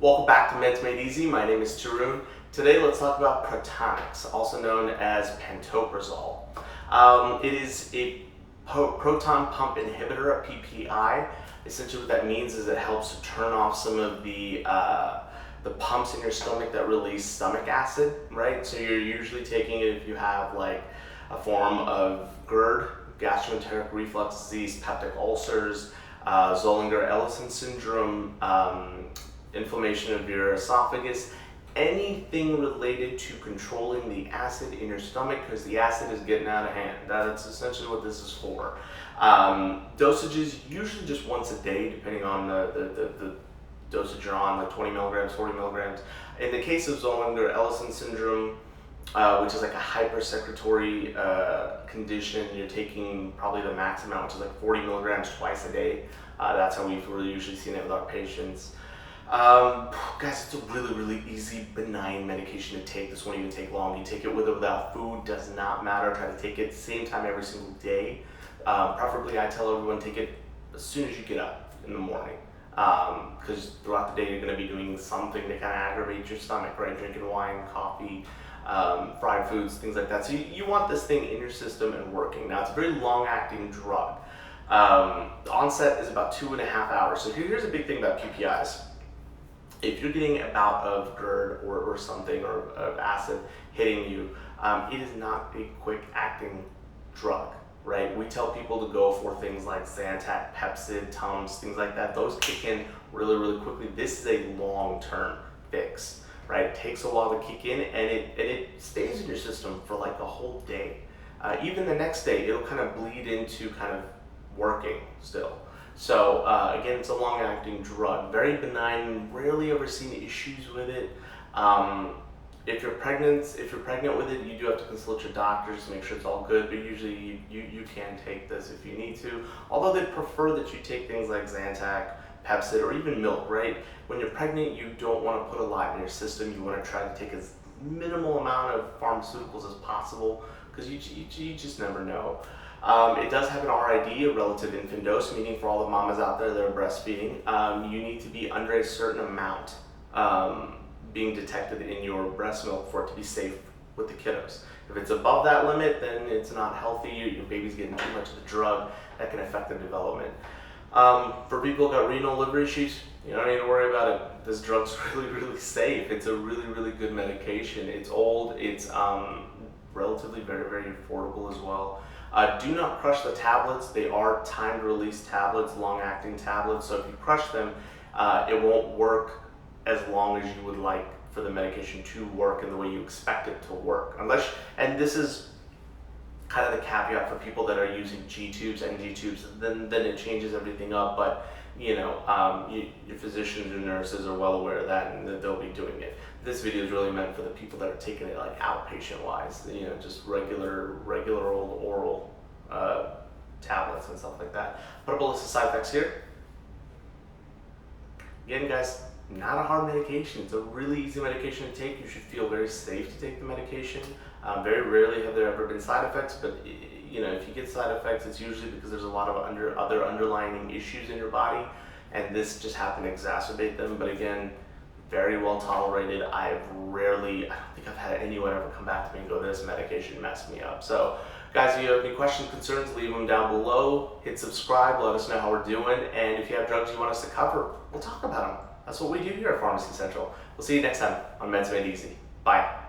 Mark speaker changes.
Speaker 1: Welcome back to Meds Made Easy. My name is Tarun. Today let's talk about Protonix, also known as Pantoprazole. It is a proton pump inhibitor, a PPI. Essentially what that means is it helps to turn off some of the pumps in your stomach that release stomach acid, right? So you're usually taking it if you have like a form of GERD, gastroenteric reflux disease, peptic ulcers, Zollinger-Ellison syndrome, inflammation of your esophagus, anything related to controlling the acid in your stomach because the acid is getting out of hand. That's essentially what this is for. Dosages usually just once a day, depending on the dosage you're on, like 20 milligrams, 40 milligrams. In the case of Zollinger-Ellison syndrome, which is like a hypersecretory condition, you're taking probably the max amount, which is like 40 milligrams twice a day. That's how we've really usually seen it with our patients. Guys, it's a really easy, benign medication to take. This won't even take long. You take it with or without food, does not matter. Try to take it same time every single day. Preferably, I tell everyone take it as soon as you get up in the morning. Because throughout the day, you're going to be doing something to kind of aggravate your stomach, right? Drinking wine, coffee, fried foods, things like that. So you want this thing in your system and working. Now, it's a very long-acting drug. The onset is about 2.5 hours. So here's a big thing about PPIs. If you're getting a bout of GERD or something, or of acid hitting you, it is not a quick-acting drug, right? We tell people to go for things like Zantac, Pepcid, Tums, things like that. Those kick in really quickly. This is a long-term fix, right? It takes a while to kick in, and it stays in your system for like a whole day. Even the next day, it'll kind of bleed into kind of working still. So again, it's a long-acting drug, very benign, rarely ever seen issues with it. If you're pregnant with it, you do have to consult your doctors to make sure it's all good, but usually you can take this if you need to. Although they prefer that you take things like Zantac, Pepcid, or even milk, right? When you're pregnant, you don't want to put a lot in your system. You want to try to take as minimal amount of pharmaceuticals as possible because you just never know. It does have an RID, a relative infant dose, meaning for all the mamas out there that are breastfeeding, you need to be under a certain amount being detected in your breast milk for it to be safe with the kiddos. If it's above that limit, then it's not healthy. Your baby's getting too much of the drug. That can affect the development. For people who got renal liver issues, you don't need to worry about it. This drug's really safe. It's a really good medication. It's old. It's relatively very affordable as well. Do not crush the tablets. They are timed release tablets, long-acting tablets. So if you crush them, it won't work as long as you would like for the medication to work in the way you expect it to work. And this is kind of the caveat for people that are using G-tubes and G-tubes, then it changes everything up. But you know, your physicians and nurses are well aware of that, and that they'll be doing it. This video is really meant for the people that are taking it like outpatient-wise, you know, just regular old oral tablets and stuff like that. Put up a list of side effects here. Again, guys, not a hard medication. It's a really easy medication to take. You should feel very safe to take the medication. Very rarely have there ever been side effects, but you know, if you get side effects, it's usually because there's a lot of other underlying issues in your body, and this just happened to exacerbate them. But again, very well tolerated. I don't think I've had anyone ever come back to me and go, this medication messed me up. So guys, if you have any questions, concerns, leave them down below. Hit subscribe, let us know how we're doing, and if you have drugs you want us to cover, we'll talk about them. That's what we do here at Pharmacy Central. We'll see you next time on Meds Made Easy. Bye.